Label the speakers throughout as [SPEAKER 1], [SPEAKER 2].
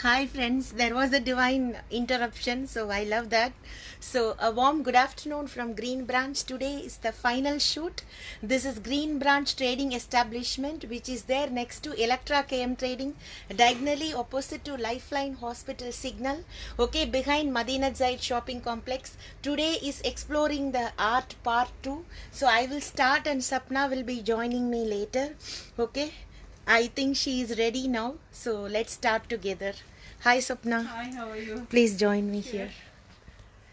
[SPEAKER 1] Hi friends, there was a divine interruption, so I love that. So a warm good afternoon from Green Branch. Today is the final shoot. This is Green Branch Trading Establishment, which is there next to Electra KM Trading, diagonally opposite to Lifeline Hospital Signal, okay, behind Madinat Zaid Shopping Complex. Today is exploring the art part 2. So I will start and Sapna will be joining me later, okay. I think she is ready now, so let's start together. Hi Sapna.
[SPEAKER 2] Hi, how are you?
[SPEAKER 1] Please join me here.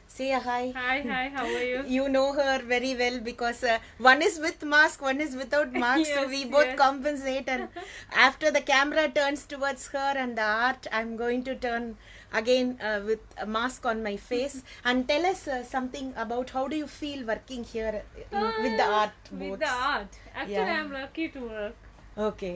[SPEAKER 1] Say a hi.
[SPEAKER 2] Hi, how are you?
[SPEAKER 1] You know her very well because one is with mask, one is without mask, so
[SPEAKER 2] Yes,
[SPEAKER 1] we both
[SPEAKER 2] yes.
[SPEAKER 1] compensate. And after the camera turns towards her and the art, I'm going to turn again with a mask on my face. And tell us something about how do you feel working here with the art
[SPEAKER 2] With
[SPEAKER 1] both?
[SPEAKER 2] the art. Actually,
[SPEAKER 1] Yeah.
[SPEAKER 2] I'm lucky to work
[SPEAKER 1] Okay.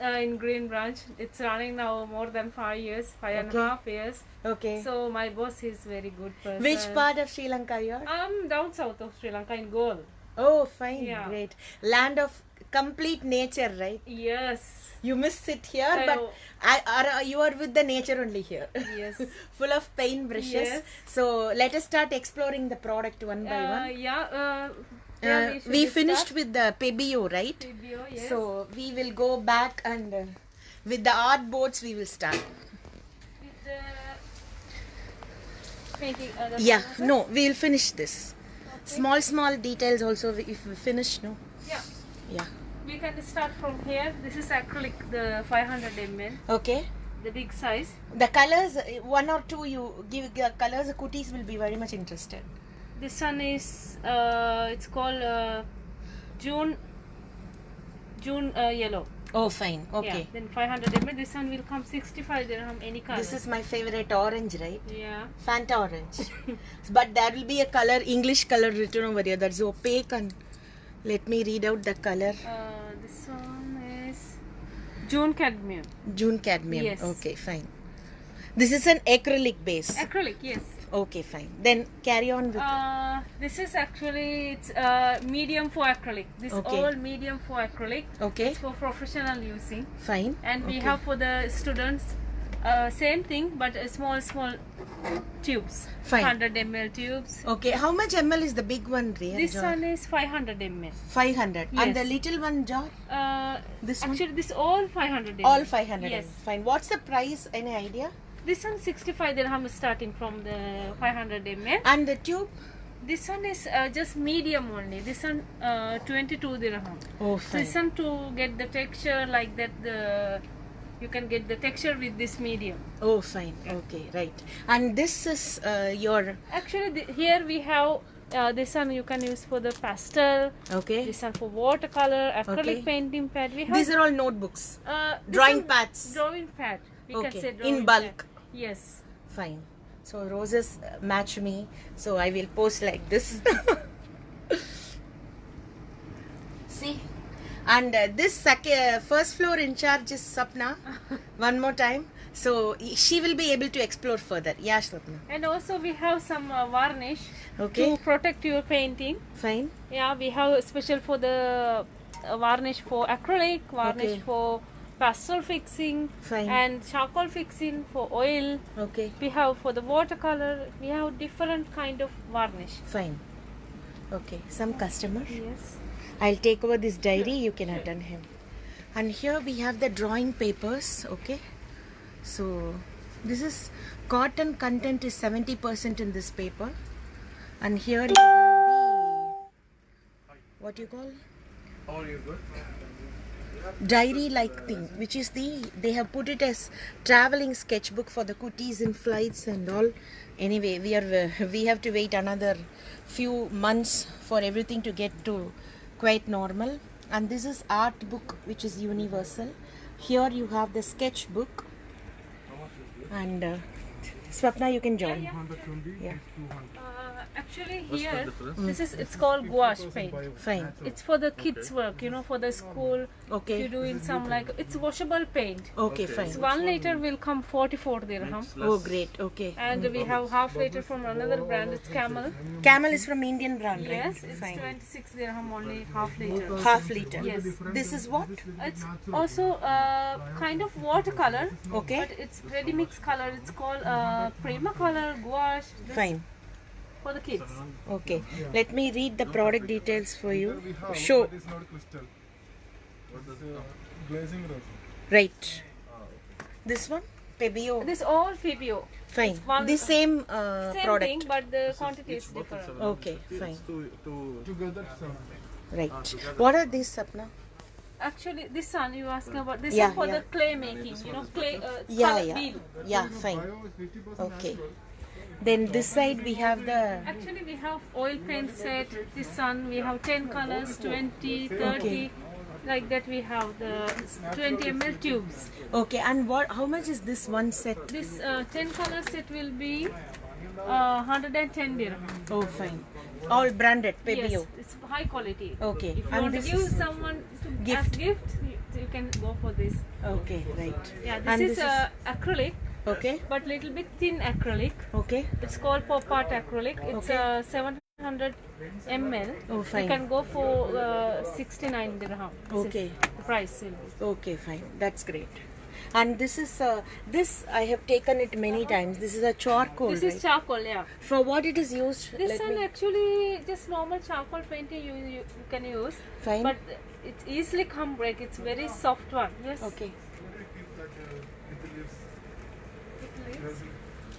[SPEAKER 2] in Green Branch. It's running now more than 5 years, five and a
[SPEAKER 1] Okay.
[SPEAKER 2] half years.
[SPEAKER 1] Okay.
[SPEAKER 2] So my boss is very good person.
[SPEAKER 1] Which part of Sri Lanka you are?
[SPEAKER 2] I'm down south of Sri Lanka in Goa.
[SPEAKER 1] Oh, fine,
[SPEAKER 2] Yeah.
[SPEAKER 1] great. Land of complete nature, right?
[SPEAKER 2] Yes.
[SPEAKER 1] You miss it here,
[SPEAKER 2] I
[SPEAKER 1] but
[SPEAKER 2] know.
[SPEAKER 1] you are with the nature only here.
[SPEAKER 2] Yes.
[SPEAKER 1] Full of paint brushes.
[SPEAKER 2] Yes.
[SPEAKER 1] So let us start exploring the product one by one.
[SPEAKER 2] Yeah.
[SPEAKER 1] We finished with the Pebio, right?
[SPEAKER 2] Video, yes.
[SPEAKER 1] So we will go back and with the art boards we will start.
[SPEAKER 2] With the painting. The
[SPEAKER 1] Yeah,
[SPEAKER 2] canvases?
[SPEAKER 1] no, we will finish this.
[SPEAKER 2] Okay.
[SPEAKER 1] Small details also if we finish, no?
[SPEAKER 2] Yeah.
[SPEAKER 1] Yeah.
[SPEAKER 2] We can start from here. This is acrylic, the 500 ml,
[SPEAKER 1] Okay.
[SPEAKER 2] the big size.
[SPEAKER 1] The colors, one or two you give the colors, the cuties will be very much interested.
[SPEAKER 2] This one is it's called June yellow.
[SPEAKER 1] Oh, fine. Okay.
[SPEAKER 2] Yeah. Then 500 ml. This one will come 65 dirham any color.
[SPEAKER 1] This is my favorite orange, right?
[SPEAKER 2] Yeah.
[SPEAKER 1] Fanta orange. But there will be a color, English color written over here. That's opaque and let me read out the color.
[SPEAKER 2] This one is June cadmium.
[SPEAKER 1] June cadmium.
[SPEAKER 2] Yes.
[SPEAKER 1] Okay, fine. This is an acrylic base.
[SPEAKER 2] Acrylic, yes.
[SPEAKER 1] Okay, fine. Then carry on with
[SPEAKER 2] This is actually it's medium for acrylic. This
[SPEAKER 1] Okay.
[SPEAKER 2] all medium for acrylic.
[SPEAKER 1] Okay,
[SPEAKER 2] It's for professional using.
[SPEAKER 1] fine.
[SPEAKER 2] And we
[SPEAKER 1] Okay.
[SPEAKER 2] have for the students same thing but small tubes.
[SPEAKER 1] Fine.
[SPEAKER 2] 100 ml tubes.
[SPEAKER 1] Okay, how much ml is the big one, Ria?
[SPEAKER 2] This
[SPEAKER 1] jar?
[SPEAKER 2] one is 500 ml.
[SPEAKER 1] 500. And the
[SPEAKER 2] Yes.
[SPEAKER 1] little one jar? This one?
[SPEAKER 2] Actually this all 500 ml.
[SPEAKER 1] All 500.
[SPEAKER 2] Yes.
[SPEAKER 1] Fine. What's the price? Any idea?
[SPEAKER 2] This one 65 dirham starting from the 500 ml.
[SPEAKER 1] And the tube?
[SPEAKER 2] This one is just medium only. This one 22 dirham.
[SPEAKER 1] Oh, fine.
[SPEAKER 2] This one to get the texture like that you can get the texture with this medium.
[SPEAKER 1] Oh, fine. Okay, right. And this is your...
[SPEAKER 2] Actually, here we have this one you can use for the pastel.
[SPEAKER 1] Okay.
[SPEAKER 2] This one for watercolor, acrylic
[SPEAKER 1] Okay.
[SPEAKER 2] painting pad. We have
[SPEAKER 1] These are all notebooks.
[SPEAKER 2] this
[SPEAKER 1] drawing
[SPEAKER 2] one
[SPEAKER 1] pads.
[SPEAKER 2] Drawing pad. We
[SPEAKER 1] Okay.
[SPEAKER 2] can say
[SPEAKER 1] In
[SPEAKER 2] drawing
[SPEAKER 1] bulk.
[SPEAKER 2] pad. Yes.
[SPEAKER 1] Fine. So roses match me. So I will post like this. See? And this first floor in charge is Sapna. One more time. So she will be able to explore further. Yeah, Sapna.
[SPEAKER 2] And also we have some varnish
[SPEAKER 1] Okay.
[SPEAKER 2] to protect your painting.
[SPEAKER 1] Fine.
[SPEAKER 2] Yeah, we have special for the varnish for acrylic, varnish
[SPEAKER 1] Okay.
[SPEAKER 2] for pastel fixing,
[SPEAKER 1] Fine.
[SPEAKER 2] and charcoal fixing for oil.
[SPEAKER 1] Okay.
[SPEAKER 2] We have for the watercolor. We have different kind of varnish.
[SPEAKER 1] Fine. Okay. Some customer.
[SPEAKER 2] Yes.
[SPEAKER 1] I'll take over this diary, you can attend him. And here we have the drawing papers, okay. So this is cotton content is 70% in this paper. And here you have the, what you call?
[SPEAKER 3] How are you? Good.
[SPEAKER 1] Diary like thing, which is they have put it as traveling sketchbook for the cuties in flights and all. Anyway, we have to wait another few months for everything to get to quite normal. And this is art book, which is universal. Here you have the sketchbook. And Swapna, you can join.
[SPEAKER 2] Yeah.
[SPEAKER 3] 120
[SPEAKER 1] Yeah.
[SPEAKER 3] is 200.
[SPEAKER 2] Actually,
[SPEAKER 3] What's the
[SPEAKER 2] here
[SPEAKER 3] difference?
[SPEAKER 2] it's called gouache paint.
[SPEAKER 1] Fine.
[SPEAKER 2] It's for the kids' work, you know, for the school.
[SPEAKER 1] Okay.
[SPEAKER 2] If you're doing some like it's washable paint.
[SPEAKER 1] Okay, fine.
[SPEAKER 2] It's 1 liter will come 44 dirham.
[SPEAKER 1] Oh, great. Okay.
[SPEAKER 2] And we have half liter from another brand. It's Camel.
[SPEAKER 1] Camel is from Indian brand, right?
[SPEAKER 2] Yes, it's
[SPEAKER 1] Fine.
[SPEAKER 2] 26 dirham only half liter.
[SPEAKER 1] Half liter.
[SPEAKER 2] Yes.
[SPEAKER 1] This is what?
[SPEAKER 2] It's also kind of watercolor.
[SPEAKER 1] Okay.
[SPEAKER 2] But it's ready mix color. It's called Prima color gouache. This
[SPEAKER 1] Fine.
[SPEAKER 2] for the kids.
[SPEAKER 1] Okay. Let me read the product details for you. Show.
[SPEAKER 4] It is not crystal. Glazing resin.
[SPEAKER 1] Right. This one? Pebeo.
[SPEAKER 2] This all Fibio.
[SPEAKER 1] Fine.
[SPEAKER 2] one-
[SPEAKER 1] The same
[SPEAKER 2] Same
[SPEAKER 1] product.
[SPEAKER 2] thing, but the quantity is different.
[SPEAKER 1] Okay, fine.
[SPEAKER 4] Together,
[SPEAKER 1] Right. What are these, Sapna?
[SPEAKER 2] Actually, this one you asking about this
[SPEAKER 1] Yeah,
[SPEAKER 2] one for
[SPEAKER 1] yeah.
[SPEAKER 2] the clay making. You know, clay.
[SPEAKER 1] Yeah,
[SPEAKER 2] color
[SPEAKER 1] yeah.
[SPEAKER 2] wheel.
[SPEAKER 1] Yeah, fine. Okay. Then this side we have the...
[SPEAKER 2] Actually, we have oil paint set. This one we have 10 colors, 20, 30. Like that we have the 20 ml tubes.
[SPEAKER 1] Okay, and what? How much is this one set?
[SPEAKER 2] This 10 color set will be 110 dirham.
[SPEAKER 1] Oh, fine. All branded, Pebeo.
[SPEAKER 2] Yes, it's high quality.
[SPEAKER 1] Okay.
[SPEAKER 2] If you
[SPEAKER 1] And
[SPEAKER 2] want to
[SPEAKER 1] this
[SPEAKER 2] give
[SPEAKER 1] is
[SPEAKER 2] someone to
[SPEAKER 1] gift.
[SPEAKER 2] as gift, you can go for this.
[SPEAKER 1] Okay, right.
[SPEAKER 2] Yeah, this
[SPEAKER 1] And
[SPEAKER 2] is acrylic,
[SPEAKER 1] Okay,
[SPEAKER 2] but little bit thin acrylic.
[SPEAKER 1] okay.
[SPEAKER 2] It's called pop art acrylic. It's
[SPEAKER 1] Okay.
[SPEAKER 2] 700 ml.
[SPEAKER 1] Oh, fine.
[SPEAKER 2] You can go for 69 dirham. This is
[SPEAKER 1] Okay.
[SPEAKER 2] the price will be.
[SPEAKER 1] Okay, fine. That's great. And this is this I have taken it many times. This is a charcoal.
[SPEAKER 2] This is
[SPEAKER 1] right?
[SPEAKER 2] charcoal, yeah.
[SPEAKER 1] For what it is used?
[SPEAKER 2] This
[SPEAKER 1] Let
[SPEAKER 2] one
[SPEAKER 1] me-
[SPEAKER 2] actually just normal charcoal painting you can use.
[SPEAKER 1] Fine.
[SPEAKER 2] But it's easily come break. It's very soft one. Yes.
[SPEAKER 1] Okay.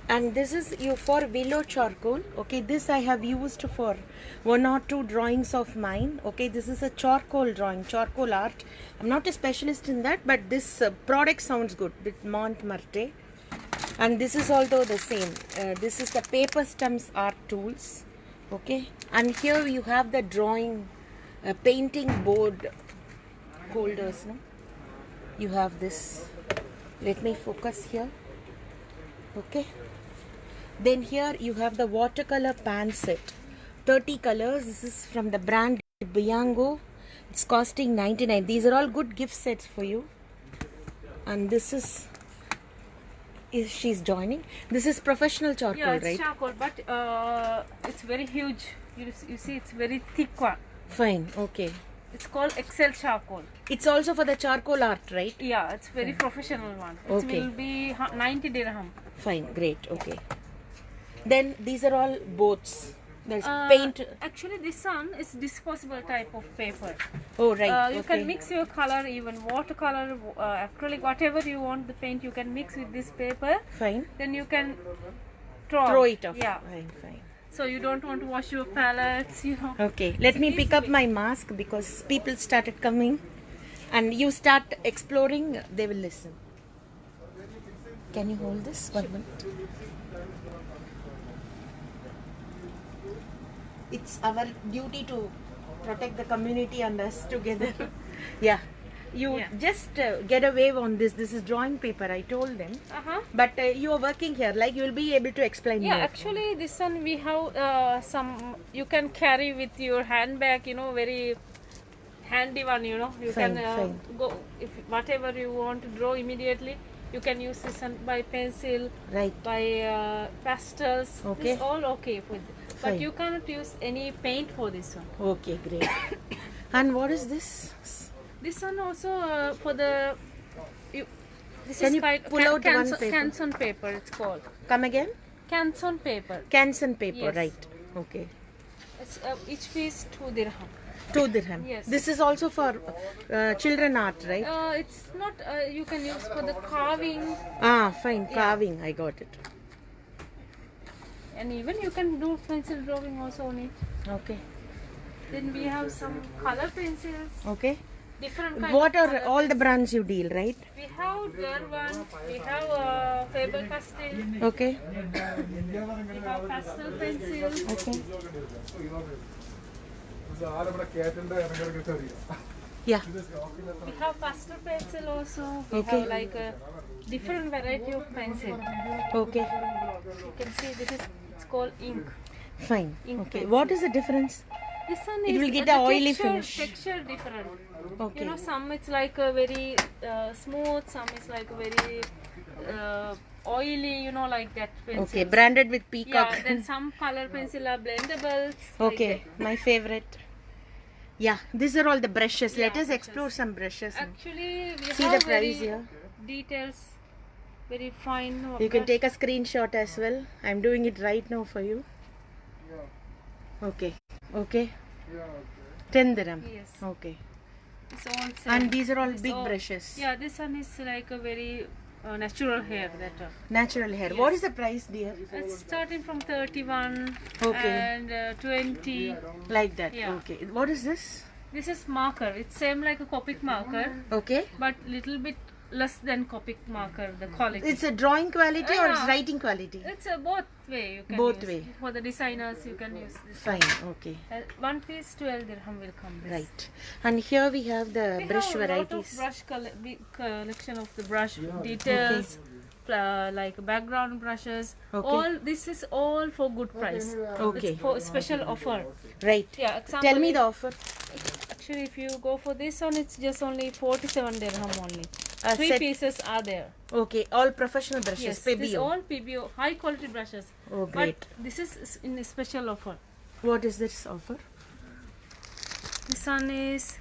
[SPEAKER 1] And this is you for willow charcoal. Okay, this I have used for 1 or 2 drawings of mine. Okay, this is a charcoal drawing, charcoal art. I'm not a specialist in that, but this product sounds good with Montmartre. And this is also the same. This is the paper stumps art tools. Okay, and here you have the drawing, painting board holders. No, you have this. Let me focus here. Okay. Then here you have the watercolor pan set, 30 colors. This is from the brand Biango. It's costing 99. These are all good gift sets for you. And this is she's joining. This is professional charcoal,
[SPEAKER 2] Yeah, it's
[SPEAKER 1] right?
[SPEAKER 2] charcoal, but it's very huge. You see, it's very thick one.
[SPEAKER 1] Fine. Okay.
[SPEAKER 2] It's called Excel charcoal.
[SPEAKER 1] It's also for the charcoal art, right?
[SPEAKER 2] Yeah, it's very professional one. It
[SPEAKER 1] Okay.
[SPEAKER 2] will be 90 dirham.
[SPEAKER 1] Fine. Great. Okay. Then these are all boats. There's
[SPEAKER 2] Uh,
[SPEAKER 1] paint.
[SPEAKER 2] Actually, this one is disposable type of paper.
[SPEAKER 1] Oh, right.
[SPEAKER 2] You
[SPEAKER 1] okay.
[SPEAKER 2] can mix your color, even watercolor, acrylic, whatever you want the paint, you can mix with this paper.
[SPEAKER 1] Fine.
[SPEAKER 2] Then you can throw
[SPEAKER 1] Throw
[SPEAKER 2] out.
[SPEAKER 1] it off.
[SPEAKER 2] Yeah.
[SPEAKER 1] Fine. Fine.
[SPEAKER 2] So you don't want to wash your palettes, you know.
[SPEAKER 1] Okay, let me pick up my mask because people started coming and you start exploring, they will listen. Can you hold this 1 minute? It's our duty to protect the community and us together. Yeah. You
[SPEAKER 2] Yeah.
[SPEAKER 1] just get a wave on this. This is drawing paper, I told them.
[SPEAKER 2] Uh-huh.
[SPEAKER 1] But you are working here, like you will be able to explain
[SPEAKER 2] Yeah,
[SPEAKER 1] more.
[SPEAKER 2] actually this one we have some, you can carry with your handbag, you know, very handy one, you know. You
[SPEAKER 1] Fine,
[SPEAKER 2] can
[SPEAKER 1] fine.
[SPEAKER 2] go, if whatever you want to draw immediately, you can use this one by pencil,
[SPEAKER 1] Right.
[SPEAKER 2] by pastels.
[SPEAKER 1] Okay.
[SPEAKER 2] This all okay with. But
[SPEAKER 1] Fine.
[SPEAKER 2] you cannot use any paint for this one.
[SPEAKER 1] Okay, great. And what is this?
[SPEAKER 2] This one also for the. This
[SPEAKER 1] Can
[SPEAKER 2] is
[SPEAKER 1] you
[SPEAKER 2] kind
[SPEAKER 1] pull out one paper?
[SPEAKER 2] canson paper. It's called
[SPEAKER 1] Come again?
[SPEAKER 2] canson paper.
[SPEAKER 1] Canson paper,
[SPEAKER 2] Yes.
[SPEAKER 1] right. Okay.
[SPEAKER 2] It's, each piece 2 dirham.
[SPEAKER 1] 2 dirham.
[SPEAKER 2] Yes.
[SPEAKER 1] This is also for children art, right?
[SPEAKER 2] It's not. You can use for the carving,
[SPEAKER 1] Fine. Carving. I got it.
[SPEAKER 2] and even you can do pencil drawing also on it.
[SPEAKER 1] Okay.
[SPEAKER 2] Then we have some color pencils,
[SPEAKER 1] Okay.
[SPEAKER 2] different kind.
[SPEAKER 1] What
[SPEAKER 2] of
[SPEAKER 1] are
[SPEAKER 2] color
[SPEAKER 1] all the brands you deal, right?
[SPEAKER 2] We have Derwent, we have Faber Castell,
[SPEAKER 1] Okay.
[SPEAKER 2] we have pastel pencils.
[SPEAKER 1] Okay.
[SPEAKER 4] It's
[SPEAKER 1] Yeah.
[SPEAKER 2] We have pastel pencil also. We
[SPEAKER 1] Okay.
[SPEAKER 2] have like a different variety of pencil.
[SPEAKER 1] Okay.
[SPEAKER 2] You can see this is, it's called ink.
[SPEAKER 1] Fine.
[SPEAKER 2] Ink
[SPEAKER 1] Okay.
[SPEAKER 2] pencil.
[SPEAKER 1] What is the difference?
[SPEAKER 2] This one
[SPEAKER 1] It
[SPEAKER 2] is
[SPEAKER 1] will get
[SPEAKER 2] the
[SPEAKER 1] a oily
[SPEAKER 2] texture,
[SPEAKER 1] finish.
[SPEAKER 2] Texture different.
[SPEAKER 1] Okay.
[SPEAKER 2] You know, some it's like a very smooth, some is like a very oily. You know, like that pencils.
[SPEAKER 1] Okay. Branded with peacock.
[SPEAKER 2] Yeah. Then some color pencil are blendables.
[SPEAKER 1] Okay. My favorite. Yeah. These are all the brushes. Let
[SPEAKER 2] Yeah,
[SPEAKER 1] us
[SPEAKER 2] brushes.
[SPEAKER 1] explore some brushes.
[SPEAKER 2] Actually, we
[SPEAKER 1] See
[SPEAKER 2] have
[SPEAKER 1] the price
[SPEAKER 2] very
[SPEAKER 1] here.
[SPEAKER 2] details, very fine.
[SPEAKER 1] You can take a screenshot as well. I'm doing it right now for you. Okay. Okay. 10 dirham.
[SPEAKER 2] Yes.
[SPEAKER 1] Okay.
[SPEAKER 2] It's all same.
[SPEAKER 1] And these are all
[SPEAKER 2] It's
[SPEAKER 1] big
[SPEAKER 2] all-
[SPEAKER 1] brushes.
[SPEAKER 2] Yeah, this one is like a very natural hair that.
[SPEAKER 1] Natural hair.
[SPEAKER 2] Yes.
[SPEAKER 1] What is the price, dear?
[SPEAKER 2] It's starting from 31
[SPEAKER 1] Okay.
[SPEAKER 2] and 20.
[SPEAKER 1] Like that.
[SPEAKER 2] Yeah.
[SPEAKER 1] Okay. What is this?
[SPEAKER 2] This is marker. It's same like a Copic marker,
[SPEAKER 1] Okay.
[SPEAKER 2] but little bit less than Copic marker. The quality.
[SPEAKER 1] It's a drawing quality or it's
[SPEAKER 2] Yeah.
[SPEAKER 1] writing quality?
[SPEAKER 2] It's a both way. You can
[SPEAKER 1] Both
[SPEAKER 2] use.
[SPEAKER 1] way.
[SPEAKER 2] For the designers, you can use this.
[SPEAKER 1] Fine. Okay.
[SPEAKER 2] One piece 12 dirham will come. This.
[SPEAKER 1] Right. And here we have the
[SPEAKER 2] We
[SPEAKER 1] brush
[SPEAKER 2] have a lot of
[SPEAKER 1] varieties.
[SPEAKER 2] brush big collection of the brush details, like background brushes.
[SPEAKER 1] Okay.
[SPEAKER 2] All this is all for good price.
[SPEAKER 1] Okay.
[SPEAKER 2] It's for special offer.
[SPEAKER 1] Right.
[SPEAKER 2] Yeah. Example,
[SPEAKER 1] Tell me the offer.
[SPEAKER 2] Actually, if you go for this one, it's just only 47 dirham only.
[SPEAKER 1] A
[SPEAKER 2] Three
[SPEAKER 1] set.
[SPEAKER 2] pieces are there.
[SPEAKER 1] Okay. All professional brushes.
[SPEAKER 2] Yes, this
[SPEAKER 1] Pebeo.
[SPEAKER 2] all PBO, high quality brushes.
[SPEAKER 1] Oh, great.
[SPEAKER 2] But this is in a special offer.
[SPEAKER 1] What is this offer?
[SPEAKER 2] This one is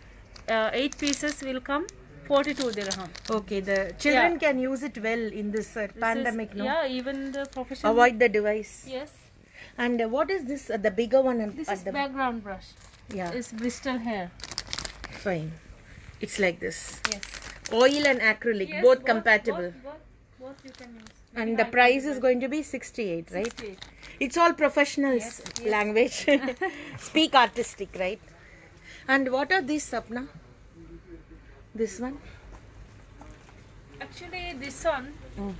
[SPEAKER 2] 8 pieces will come 42 dirham.
[SPEAKER 1] Okay. The children
[SPEAKER 2] Yeah.
[SPEAKER 1] can use it well in this
[SPEAKER 2] This
[SPEAKER 1] pandemic,
[SPEAKER 2] is,
[SPEAKER 1] no?
[SPEAKER 2] Yeah, even the professional.
[SPEAKER 1] Avoid the device.
[SPEAKER 2] Yes.
[SPEAKER 1] And what is this? The bigger one and
[SPEAKER 2] This
[SPEAKER 1] at
[SPEAKER 2] is
[SPEAKER 1] the
[SPEAKER 2] background brush.
[SPEAKER 1] yeah.
[SPEAKER 2] It's Bristol hair.
[SPEAKER 1] Fine. It's like this.
[SPEAKER 2] Yes.
[SPEAKER 1] Oil and acrylic,
[SPEAKER 2] Yes,
[SPEAKER 1] both compatible.
[SPEAKER 2] Both you can use.
[SPEAKER 1] And the price is going to be 68, right?
[SPEAKER 2] 68.
[SPEAKER 1] It's all professionals
[SPEAKER 2] Yes, yes.
[SPEAKER 1] language. Speak artistic, right? And what are these, Sapna? This one?
[SPEAKER 2] Actually, this one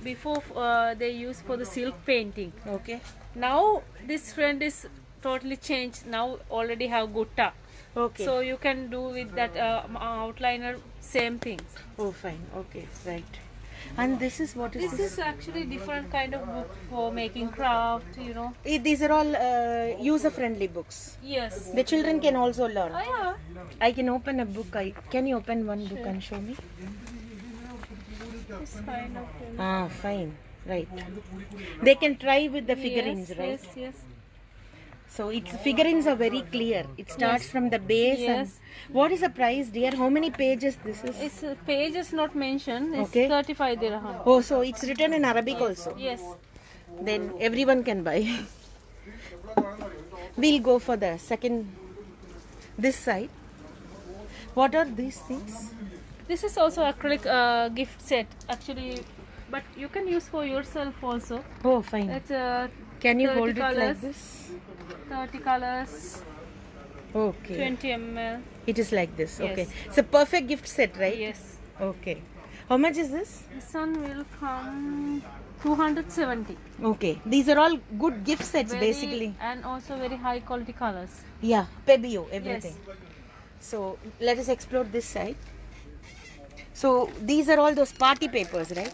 [SPEAKER 2] before they use for the silk painting.
[SPEAKER 1] Okay.
[SPEAKER 2] Now this trend is totally changed. Now already have gutta.
[SPEAKER 1] Okay.
[SPEAKER 2] So you can do with that outliner same things.
[SPEAKER 1] Oh, fine. Okay, right. And this is what is
[SPEAKER 2] This is actually different kind of book for making craft. You know.
[SPEAKER 1] These are all user-friendly books.
[SPEAKER 2] Yes.
[SPEAKER 1] The children can also learn.
[SPEAKER 2] Oh yeah.
[SPEAKER 1] I can open a book. Can you open one book and show me?
[SPEAKER 2] This kind of.
[SPEAKER 1] Ah, fine. Right. They can try with the figurines,
[SPEAKER 2] yes,
[SPEAKER 1] right?
[SPEAKER 2] Yes. Yes.
[SPEAKER 1] So its figurines are very clear. It starts from the base.
[SPEAKER 2] Yes.
[SPEAKER 1] And what is the price, dear? How many pages this is?
[SPEAKER 2] It's page is not mentioned. It's
[SPEAKER 1] Okay.
[SPEAKER 2] 35 dirham.
[SPEAKER 1] Oh, so it's written in Arabic also.
[SPEAKER 2] Yes.
[SPEAKER 1] Then everyone can buy. We'll go for the second, this side. What are these things?
[SPEAKER 2] This is also acrylic gift set actually, but you can use for yourself also.
[SPEAKER 1] Oh, fine.
[SPEAKER 2] It's
[SPEAKER 1] Can you
[SPEAKER 2] 30
[SPEAKER 1] hold it like
[SPEAKER 2] colours.
[SPEAKER 1] this?
[SPEAKER 2] 30 colors,
[SPEAKER 1] Okay.
[SPEAKER 2] 20 ml.
[SPEAKER 1] It is like this.
[SPEAKER 2] Yes.
[SPEAKER 1] Okay. It's a perfect gift set, right?
[SPEAKER 2] Yes.
[SPEAKER 1] Okay. How much is this?
[SPEAKER 2] This one will come 270.
[SPEAKER 1] Okay. These are all good gift sets,
[SPEAKER 2] Very-
[SPEAKER 1] basically.
[SPEAKER 2] and also very high quality colors.
[SPEAKER 1] Yeah. Pebeo, everything.
[SPEAKER 2] Yes.
[SPEAKER 1] So let us explore this side. So these are all those party papers, right?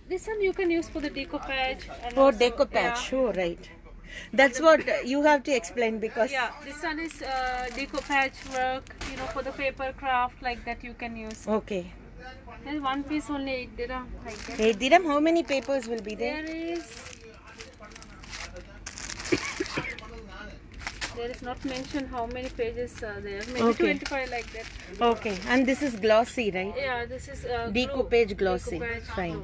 [SPEAKER 2] This one you can use for the decoupage. And
[SPEAKER 1] For
[SPEAKER 2] also-
[SPEAKER 1] decoupage.
[SPEAKER 2] Yeah.
[SPEAKER 1] Sure, right. That's what you have to explain because
[SPEAKER 2] Yeah, this one is decoupage work, you know, for the paper craft like that you can use.
[SPEAKER 1] okay.
[SPEAKER 2] There's one piece only 8 dirham like that.
[SPEAKER 1] Hey, Dirham, how many papers will be there?
[SPEAKER 2] There is not mentioned how many pages are there. Maybe
[SPEAKER 1] Okay.
[SPEAKER 2] 25 like that.
[SPEAKER 1] Okay. And this is glossy, right?
[SPEAKER 2] Yeah, this is
[SPEAKER 1] Decoupage glossy.
[SPEAKER 2] Decoupage
[SPEAKER 1] Fine.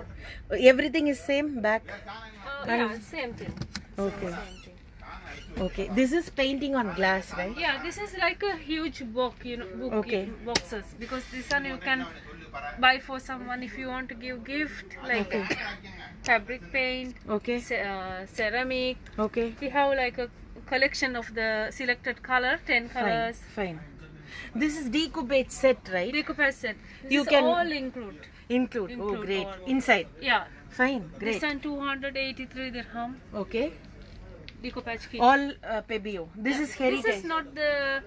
[SPEAKER 2] glue.
[SPEAKER 1] Everything is same back.
[SPEAKER 2] Yeah, same thing.
[SPEAKER 1] Okay.
[SPEAKER 2] Same thing.
[SPEAKER 1] Okay. This is painting on glass, right?
[SPEAKER 2] Yeah, this is like a huge book, you know,
[SPEAKER 1] Okay.
[SPEAKER 2] boxes because this one you can buy for someone if you want to give gift like fabric paint,
[SPEAKER 1] Okay.
[SPEAKER 2] ceramic.
[SPEAKER 1] Okay.
[SPEAKER 2] We have like a collection of the selected color, 10
[SPEAKER 1] Fine.
[SPEAKER 2] colors.
[SPEAKER 1] Fine. This is decoupage set, right?
[SPEAKER 2] Decoupage set. This
[SPEAKER 1] You
[SPEAKER 2] is
[SPEAKER 1] can-
[SPEAKER 2] all include.
[SPEAKER 1] Include. Oh,
[SPEAKER 2] Include
[SPEAKER 1] great.
[SPEAKER 2] all.
[SPEAKER 1] Inside.
[SPEAKER 2] Yeah.
[SPEAKER 1] Fine.
[SPEAKER 2] This
[SPEAKER 1] Great.
[SPEAKER 2] one 283 dirham.
[SPEAKER 1] Okay.
[SPEAKER 2] Decoupage kit.
[SPEAKER 1] All Pebeo. This is heritage.
[SPEAKER 2] This is not the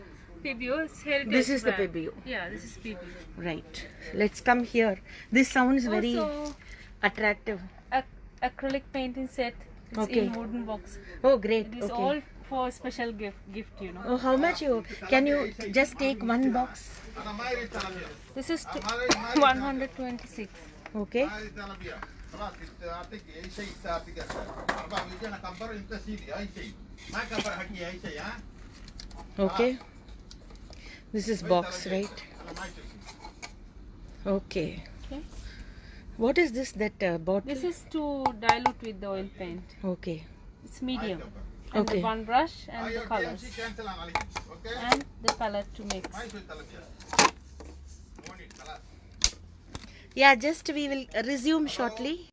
[SPEAKER 2] PBO, it's heritage.
[SPEAKER 1] This is the
[SPEAKER 2] brand.
[SPEAKER 1] Pebeo.
[SPEAKER 2] Yeah, this is PBO.
[SPEAKER 1] Right. Let's come here. This sounds very
[SPEAKER 2] Also,
[SPEAKER 1] attractive.
[SPEAKER 2] acrylic painting set. It's
[SPEAKER 1] Okay.
[SPEAKER 2] in wooden box.
[SPEAKER 1] Oh, great.
[SPEAKER 2] It is
[SPEAKER 1] Okay.
[SPEAKER 2] all for special gift, you know.
[SPEAKER 1] Oh, how much you? Can you just take one box?
[SPEAKER 2] This is 126.
[SPEAKER 1] Okay. Okay. This is box, right? Okay.
[SPEAKER 2] Okay.
[SPEAKER 1] What is this that bottle?
[SPEAKER 2] This is to dilute with the oil paint.
[SPEAKER 1] Okay.
[SPEAKER 2] It's medium. And
[SPEAKER 1] Okay.
[SPEAKER 2] the one brush and the colors. And the color to mix.
[SPEAKER 1] Yeah, just we will resume shortly.